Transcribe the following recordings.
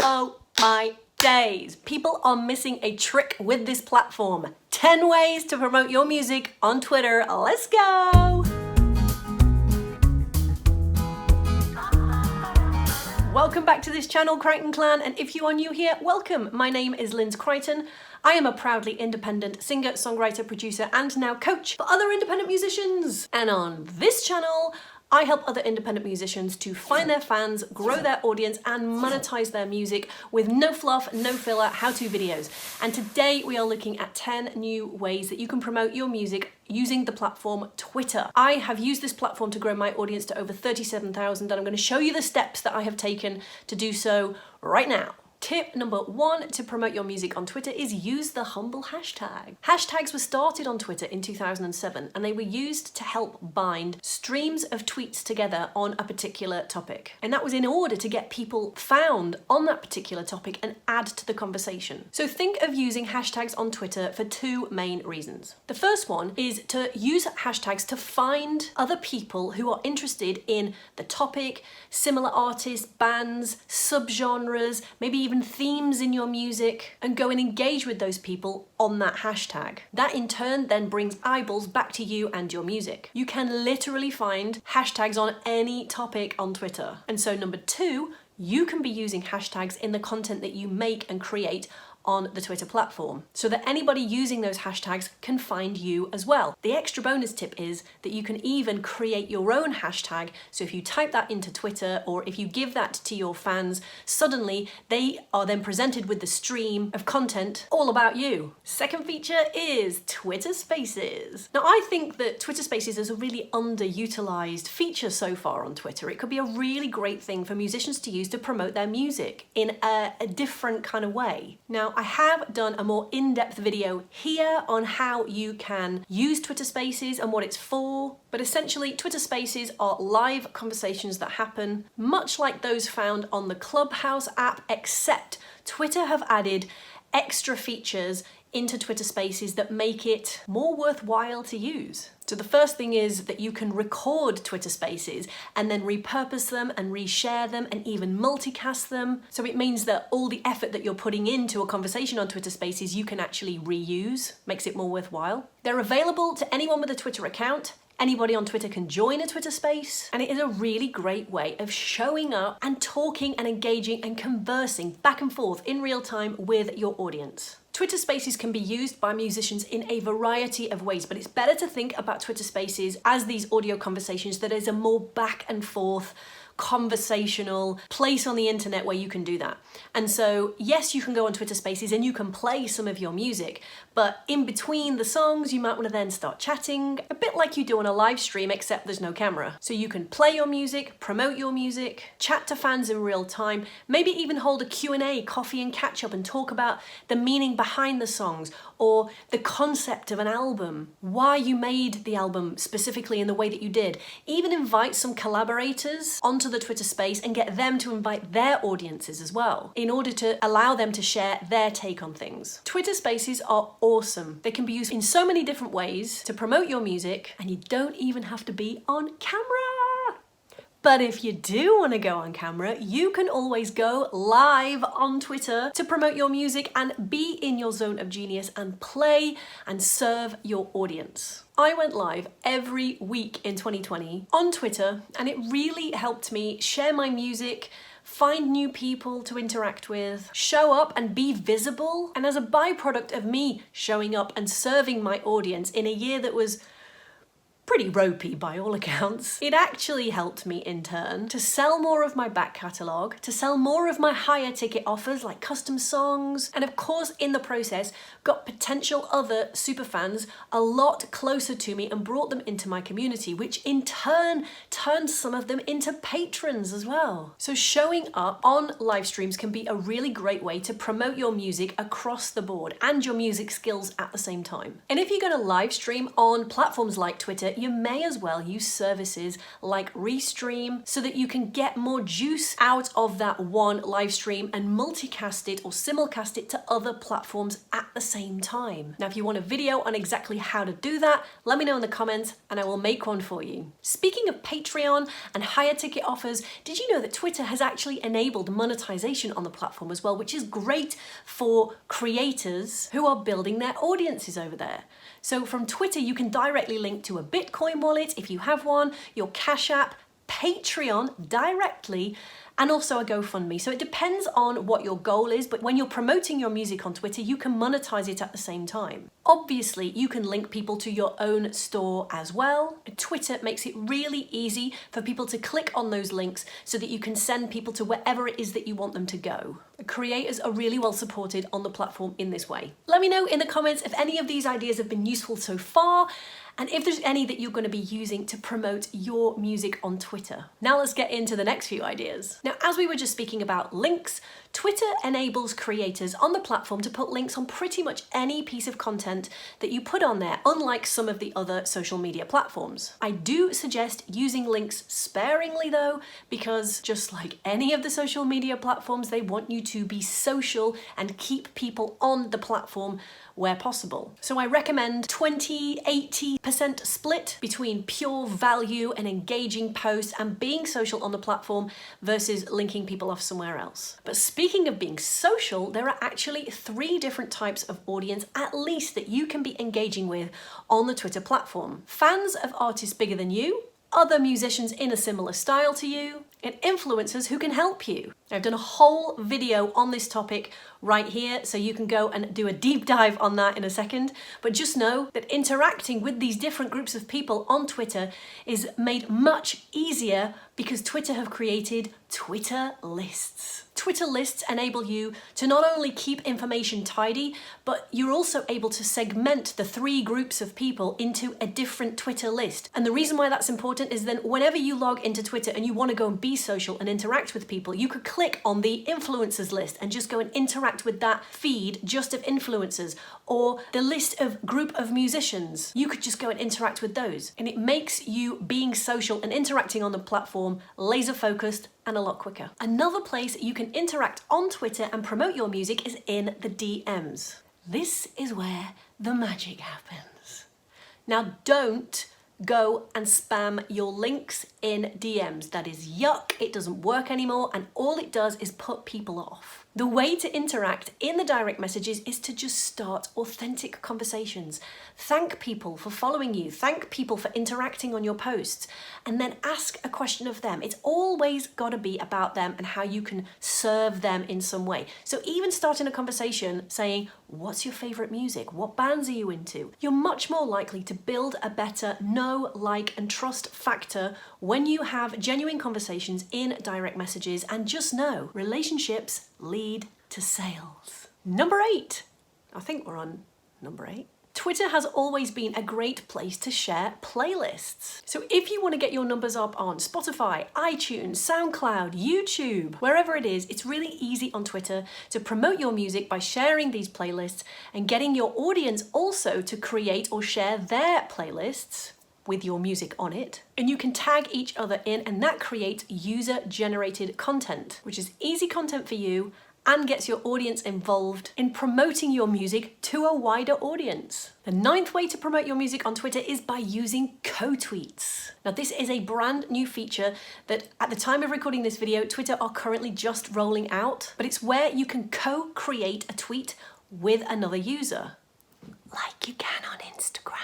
Oh my days. People are missing a trick with this platform. 10 ways to promote your music on Twitter. Let's go. Welcome back to this channel, Crichton Clan, and if you are new here, welcome. My name is Lynz Crichton. I am a proudly independent singer, songwriter, producer, and now coach for other independent musicians. And on this channel, I help other independent musicians to find their fans, grow their audience, and monetize their music with no fluff, no filler, how-to videos. And today we are looking at 10 new ways that you can promote your music using the platform Twitter. I have used this platform to grow my audience to over 37,000, and I'm going to show you the steps that I have taken to do so right now. Tip number 1 to promote your music on Twitter is use the humble hashtag. Hashtags were started on Twitter in 2007 and they were used to help bind streams of tweets together on a particular topic. And that was in order to get people found on that particular topic and add to the conversation. So think of using hashtags on Twitter for 2 main reasons. The first one is to use hashtags to find other people who are interested in the topic, similar artists, bands, subgenres, maybe even themes in your music, and go and engage with those people on that hashtag. That in turn then brings eyeballs back to you and your music. You can literally find hashtags on any topic on Twitter. And so number 2, you can be using hashtags in the content that you make and create on the Twitter platform, so that anybody using those hashtags can find you as well. The extra bonus tip is that you can even create your own hashtag, so if you type that into Twitter or if you give that to your fans, suddenly they are then presented with the stream of content all about you. Second feature is Twitter Spaces. Now I think that Twitter Spaces is a really underutilized feature so far on Twitter. It could be a really great thing for musicians to use to promote their music in a different kind of way. Now, I have done a more in-depth video here on how you can use Twitter Spaces and what it's for, but essentially Twitter Spaces are live conversations that happen much like those found on the Clubhouse app, except Twitter have added extra features into Twitter Spaces that make it more worthwhile to use. So the first thing is that you can record Twitter Spaces and then repurpose them and reshare them and even multicast them. So it means that all the effort that you're putting into a conversation on Twitter Spaces, you can actually reuse, makes it more worthwhile. They're available to anyone with a Twitter account. Anybody on Twitter can join a Twitter space, and it is a really great way of showing up and talking and engaging and conversing back and forth in real time with your audience. Twitter Spaces can be used by musicians in a variety of ways, but it's better to think about Twitter Spaces as these audio conversations that is a more back and forth conversational place on the internet where you can do that. And so yes, you can go on Twitter Spaces and you can play some of your music, but in between the songs you might want to then start chatting, a bit like you do on a live stream, except there's no camera. So you can play your music, promote your music, chat to fans in real time, maybe even hold a Q&A, coffee and catch up, and talk about the meaning behind the songs or the concept of an album, why you made the album specifically in the way that you did. Even invite some collaborators onto the Twitter space and get them to invite their audiences as well, in order to allow them to share their take on things. Twitter Spaces are awesome. They can be used in so many different ways to promote your music, and you don't even have to be on camera. But if you do want to go on camera, you can always go live on Twitter to promote your music and be in your zone of genius and play and serve your audience. I went live every week in 2020 on Twitter, and it really helped me share my music, find new people to interact with, show up and be visible. And as a byproduct of me showing up and serving my audience in a year that was pretty ropey by all accounts, it actually helped me in turn to sell more of my back catalogue, to sell more of my higher ticket offers like custom songs, and of course in the process got potential other superfans a lot closer to me and brought them into my community, which in turn turned some of them into patrons as well. So showing up on live streams can be a really great way to promote your music across the board and your music skills at the same time. And if you're going to live stream on platforms like Twitter, you may as well use services like Restream so that you can get more juice out of that one live stream and multicast it or simulcast it to other platforms at the same time. Now, if you want a video on exactly how to do that, let me know in the comments and I will make one for you. Speaking of Patreon and higher ticket offers, did you know that Twitter has actually enabled monetization on the platform as well, which is great for creators who are building their audiences over there. So from Twitter, you can directly link to a Bitcoin wallet if you have one, your Cash App, Patreon directly, and also a GoFundMe. So it depends on what your goal is, but when you're promoting your music on Twitter, you can monetize it at the same time. Obviously, you can link people to your own store as well. Twitter makes it really easy for people to click on those links so that you can send people to wherever it is that you want them to go. Creators are really well supported on the platform in this way. Let me know in the comments if any of these ideas have been useful so far, and if there's any that you're going to be using to promote your music on Twitter. Now let's get into the next few ideas. Now, as we were just speaking about links, Twitter enables creators on the platform to put links on pretty much any piece of content that you put on there, unlike some of the other social media platforms. I do suggest using links sparingly though, because just like any of the social media platforms, they want you to be social and keep people on the platform where possible. So I recommend 20-80% split between pure value and engaging posts and being social on the platform versus linking people off somewhere else. But speaking of being social, there are actually 3 different types of audience at least that you can be engaging with on the Twitter platform. Fans of artists bigger than you, other musicians in a similar style to you, and influencers who can help you. I've done a whole video on this topic right here, so you can go and do a deep dive on that in a second. But just know that interacting with these different groups of people on Twitter is made much easier because Twitter have created Twitter lists. Twitter lists enable you to not only keep information tidy, but you're also able to segment the 3 groups of people into a different Twitter list. And the reason why that's important is then whenever you log into Twitter and you want to go and be social and interact with people, you could click on the influencers list and just go and interact with that feed just of influencers, or the list of group of musicians. You could just go and interact with those. And it makes you being social and interacting on the platform laser focused and a lot quicker. Another place you can interact on Twitter and promote your music is in the DMs. This is where the magic happens. Now, don't go and spam your links in DMs. That is yuck, it doesn't work anymore, and all it does is put people off. The way to interact in the direct messages is to just start authentic conversations. Thank people for following you, thank people for interacting on your posts, and then ask a question of them. It's always got to be about them and how you can serve them in some way. So even starting a conversation saying, what's your favorite music? What bands are you into? You're much more likely to build a better know, like, and trust factor when you have genuine conversations in direct messages. And just know, relationships lead to sales. Number 8. I think we're on number 8. Twitter has always been a great place to share playlists. So if you want to get your numbers up on Spotify, iTunes, SoundCloud, YouTube, wherever it is, it's really easy on Twitter to promote your music by sharing these playlists and getting your audience also to create or share their playlists with your music on it. And you can tag each other in, and that creates user-generated content, which is easy content for you and gets your audience involved in promoting your music to a wider audience. The 9th way to promote your music on Twitter is by using co-tweets. Now, this is a brand new feature that at the time of recording this video, Twitter are currently just rolling out, but it's where you can co-create a tweet with another user, like you can on Instagram.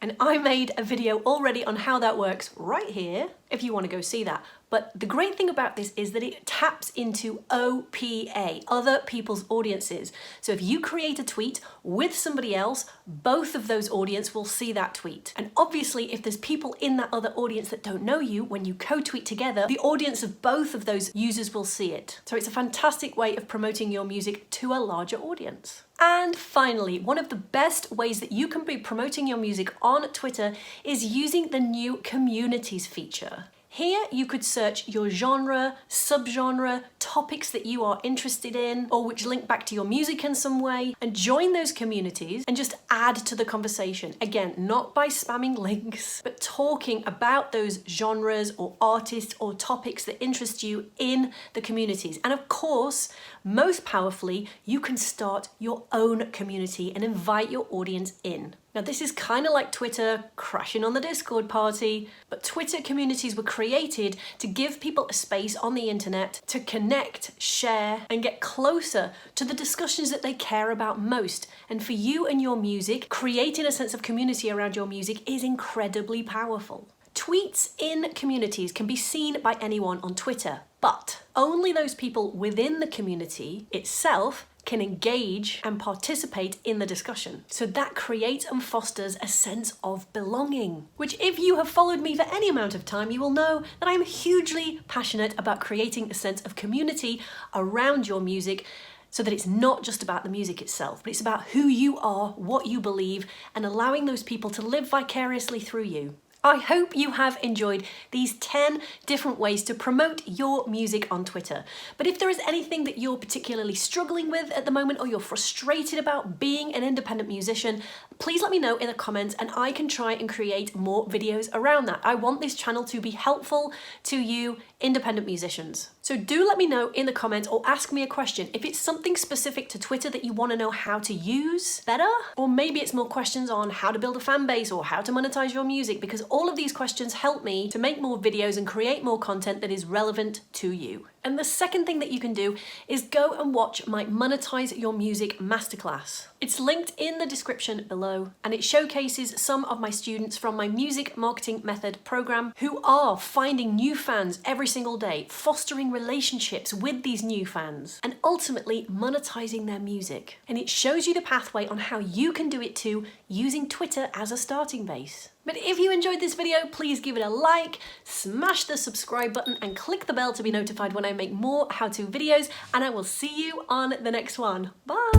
And I made a video already on how that works right here, if you want to go see that. But the great thing about this is that it taps into OPA, other people's audiences. So if you create a tweet with somebody else, both of those audience will see that tweet. And obviously, if there's people in that other audience that don't know you, when you co-tweet together, the audience of both of those users will see it. So it's a fantastic way of promoting your music to a larger audience. And finally, one of the best ways that you can be promoting your music on Twitter is using the new communities feature. Here you could search your genre, subgenre, topics that you are interested in, or which link back to your music in some way, and join those communities and just add to the conversation. Again, not by spamming links, but talking about those genres or artists or topics that interest you in the communities. And of course, most powerfully, you can start your own community and invite your audience in. Now, this is kind of like Twitter crashing on the Discord party, but Twitter communities were created to give people a space on the internet to connect, share, and get closer to the discussions that they care about most. And for you and your music, creating a sense of community around your music is incredibly powerful. Tweets in communities can be seen by anyone on Twitter, but only those people within the community itself can engage and participate in the discussion. So that creates and fosters a sense of belonging, which if you have followed me for any amount of time, you will know that I'm hugely passionate about creating a sense of community around your music, so that it's not just about the music itself, but it's about who you are, what you believe, and allowing those people to live vicariously through you. I hope you have enjoyed these 10 different ways to promote your music on Twitter. But if there is anything that you're particularly struggling with at the moment, or you're frustrated about being an independent musician, please let me know in the comments and I can try and create more videos around that. I want this channel to be helpful to you independent musicians. So do let me know in the comments or ask me a question. If it's something specific to Twitter that you want to know how to use better, or maybe it's more questions on how to build a fan base or how to monetize your music, because all of these questions help me to make more videos and create more content that is relevant to you. And the second thing that you can do is go and watch my Monetize Your Music Masterclass. It's linked in the description below, and it showcases some of my students from my Music Marketing Method program who are finding new fans every single day, fostering relationships with these new fans, and ultimately monetizing their music. And it shows you the pathway on how you can do it too, using Twitter as a starting base. But if you enjoyed this video, please give it a like, smash the subscribe button, and click the bell to be notified when I make more how-to videos, and I will see you on the next one. Bye!